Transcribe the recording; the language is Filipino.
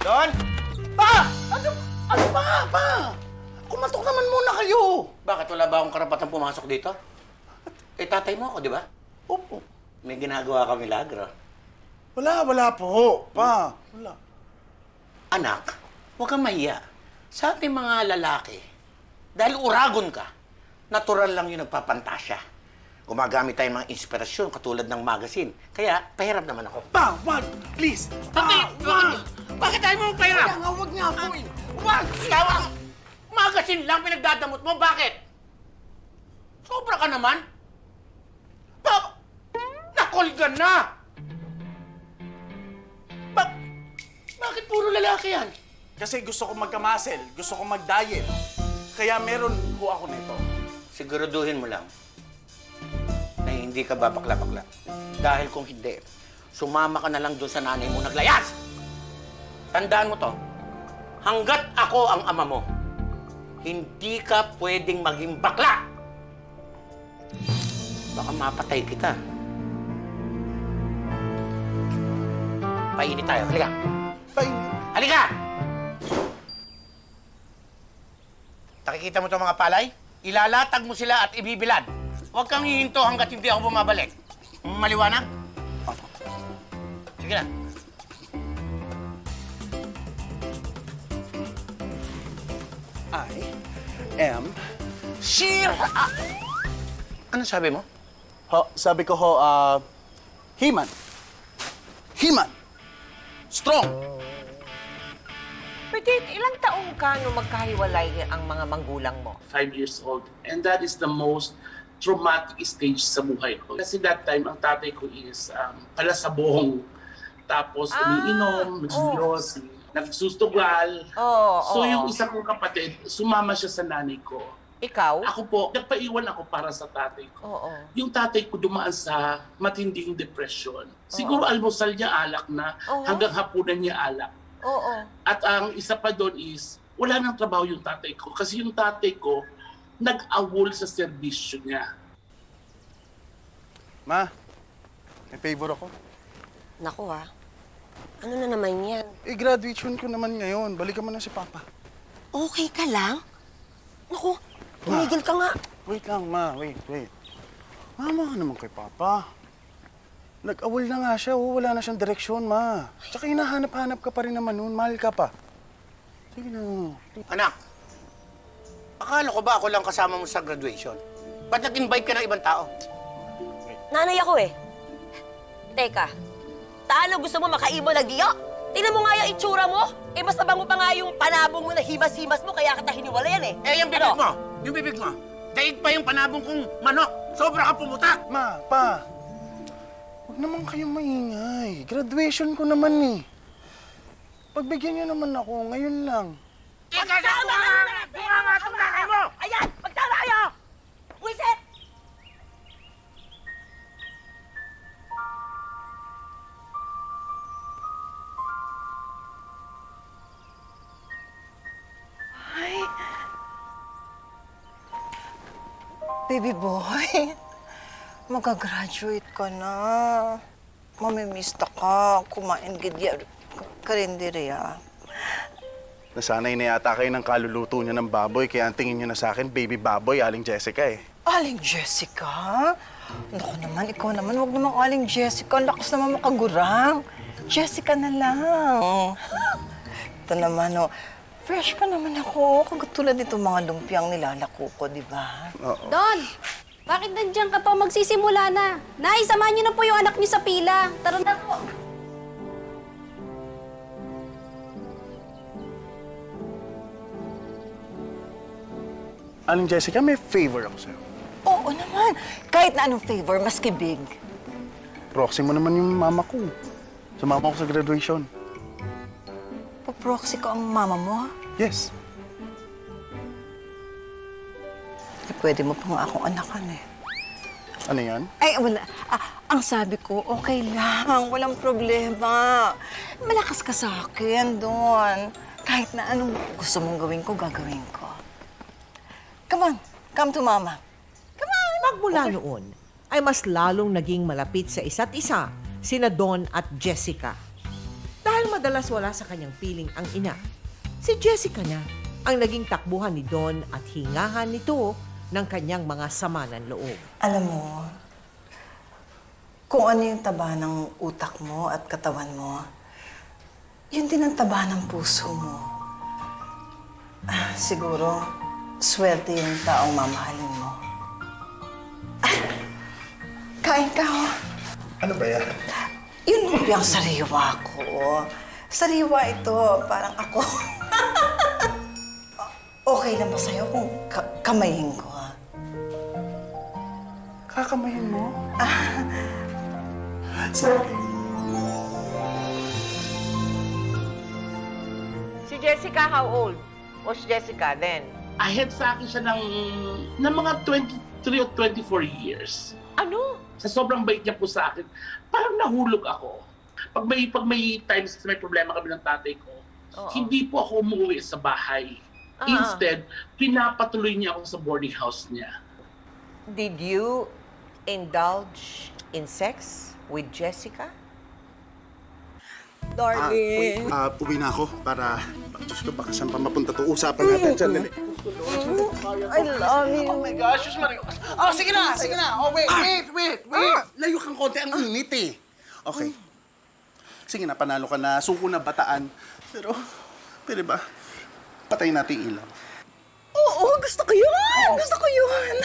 Don? Pa! Ano ba, pa? Kumatok naman muna kayo. Bakit wala ba akong karapatang pumasok dito? Eh, tatay mo ako, di ba? Opo. May ginagawa ka milagro. Wala po, pa. Wala. Anak, huwag kang mahiya. Sa ating mga lalaki, dahil uragon ka, natural lang yung nagpapantasya. Gumagamit tayo ng mga inspirasyon katulad ng magazine. Kaya, pahiram naman ako. Pa, wag! Please! Bakit tayo mo pahiram? Kaya nga, wag nga po eh. Wag! Tawag! Magazine lang pinagdadamot mo. Bakit? Sobra ka naman. Nakolgan na! Bakit puro lalaki yan? Kasi gusto ko magkamasel, gusto ko mag-diet. Kaya meron po ako nito. Siguraduhin mo lang na hindi ka babakla-bakla. Dahil kung hindi, sumama ka na lang doon sa nanay mo naglayas! Tandaan mo to, hanggat ako ang ama mo, hindi ka pwedeng maging bakla! Baka mapatay kita. Painit tayo. Halika! Painit. Halika! Nakikita mo itong mga palay? Ilalatag mo sila at ibibilad. Huwag kang hihinto hanggat hindi ako bumabalik. Maliwanag? Sige na. I am Sheer! Ano sabi mo? Sabi ko He-Man. He-Man. Strong. Petit, ilang taong ka nung magkahiwalay ang mga manggulang mo? 5 years old. And that is the most traumatic stage sa buhay ko. Kasi that time, ang tatay ko is palasabong. Tapos umiinom, nagsiyosi, nagsustugal. So yung isa kong kapatid, sumama siya sa nanay ko. Ikaw? Ako po, nagpaiwan ako para sa tatay ko. Oo. Yung tatay ko dumaan sa matinding depression. Siguro almusal niya alak na, hanggang hapunan niya alak. Oo. At ang isa pa doon is, wala nang trabaho yung tatay ko. Kasi yung tatay ko, nag-awol sa serbisyo niya. Ma, may favor ako. Naku ano na naman yan? Graduation ko naman ngayon. Balikan mo na si Papa. Okay ka lang? Naku, tumigil ka nga. Wait lang, Ma. Wait. Mama ka naman kay Papa. Nag-awol na nga siya. Wala na siyang direksyon, Ma. Tsaka hinahanap-hanap ka pa rin naman noon. Mahal ka pa. Sige na. Anak, akala ko ba ako lang kasama mo sa graduation? Ba't nag-invite ka ng ibang tao? Nanay ako eh. Teka, taano gusto mo makaibon na giyo? Tingnan mo nga yung itsura mo. Eh, mas nabango pa nga yung panabong mo na himas-himas mo, kaya kita hiniwalayan eh. Eh, yung bibig mo! Yung bibig mo! Daig pa yung panabong kong manok! Sobra ka pumutak! Ma, Pa. Huwag naman kayong maingay. Graduation ko naman eh. Pagbigyan niyo naman ako, ngayon lang. Magsama ka na! Bunga nga itong nanay mo! Ayan! Magsama kayo! Wisit! Baby boy, magagraduate ka na. Mamimista ka. Kumain gidya. Karinderiya. Nasanay na yata kayo ng kaluluto niya ng baboy, kaya ang tingin niyo na sa akin, baby baboy, Aling Jessica eh. Aling Jessica? Naku naman, ikaw naman. Huwag naman Aling Jessica. Ang lakas naman makagurang. Jessica na lang. Ito naman, oh. Fresh pa naman ako. Katulad nito mga lumpiang nilalako ko, di ba? Oo. Don, bakit nandiyan ka pa? Magsisimula na. Nay, samahan niyo na po yung anak niyo sa pila. Tara na po. Aling Jessica, may favor ako sa'yo. Oo naman. Kahit na anong favor, maski big. Proxy mo naman yung mama ko. Sumama ko sa graduation. Paproxy ko ang mama mo, ha? Yes. Pwede mo pa nga akong anakan, eh. Ano yan? Ay, wala. Ang sabi ko, okay lang. Walang problema. Malakas ka sa akin doon. Kahit na anong gusto mong gawin ko, gagawin ko. Come on. Come to mama. Magmula noon, ay mas lalong naging malapit sa isa't isa sina Don at Jessica. Dahil madalas wala sa kanyang piling ang ina. Si Jessica na ang naging takbuhan ni Don at hingahan nito ng kanyang mga sama ng loob. Alam mo, kung ano yung taba ng utak mo at katawan mo, yun din ang taba ng puso mo. Siguro, swerte yung taong mamahalin mo. Kain ka, oh. Ano ba yan? Yun yung sariwa ko. Sariwa ito, parang ako. Okay lang ba sa'yo kung kamayin ko, ha? Kakamayin mo? Si Jessica, how old was Jessica then? Ahead sa akin siya ng mga 23 or 24 years. Ano? Sa sobrang bait niya po sa akin, parang nahulog ako. Pag may times na may problema kami ng tatay ko, hindi po ako umuwi sa bahay. Instead, pinapatuloy niya ako sa boarding house niya. Did you indulge in sex with Jessica? Wait, uwi na ako para... Diyos ko, baka saan pa mapunta to. Usapan natin dyan, dali. I love you. Oh my gosh, Diyos Mario. Oh, sige na, sige na. Oh, wait. Layo kang konti, ang init eh. Okay. Sige na, panalo ka na. Suko na bataan. Pero, pwede ba? Patayin natin yung ilaw. Oo, gusto ko yun! Gusto ko yun!